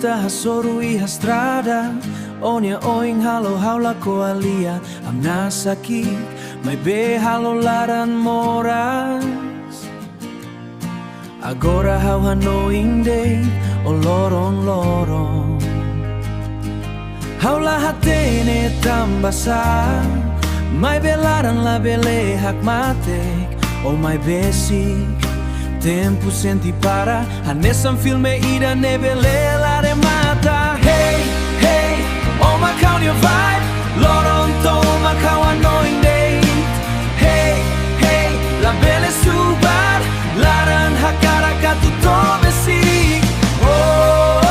ta hasoru I hastrada Onia oing halo haula koalia Amna sakit Mai be halo laran moras Agora hau hanoing day O lorong-lorong Haula hatene tambasa Mai belaran la bele hak matek O mai besik Tempo senti para Hanesam filme ida ne bele la de mata Hey, hey, oh my count your vibe Lorong to ma kau annoying day Hey, hey, la bele subar Laran hakara katu to besik Oh, oh,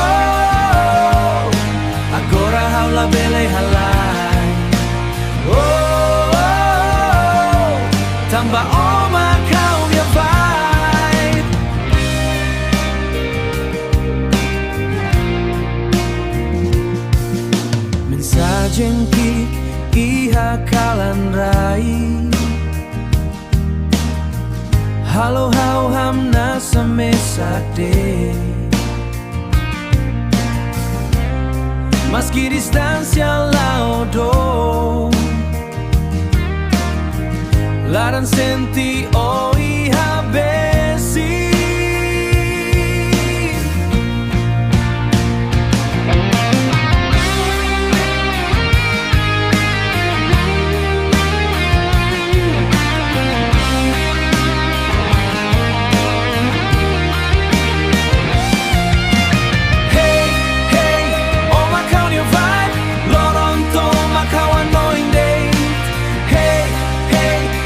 oh. Agora hau la bele halai Oh, oh, oh. Tamba oh ma kau your vibe Mensajen kik iha kalan rai Halo hau hamna semesak de Meski distancia laudo Laran senti o iha besi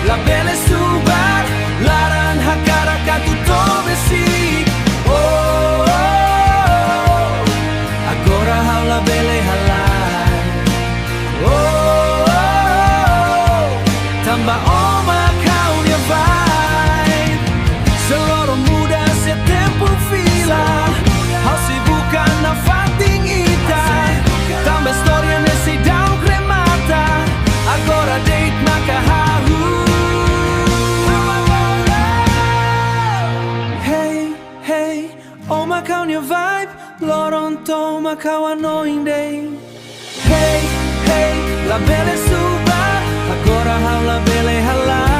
La bele subar, laran hakara katu to besik Oh, oh, oh. Agora hau la bele halai Oh, oh, oh. Tamba oma kau dia vibe Seluruh muda setempo fila Hau sibukan na fating ita Tambah story nesse down cremata Agora date maka hahu Oh my count your vibe Lorong to ma kau annoying day Hey, hey, la bele subar Agora hau la bele halai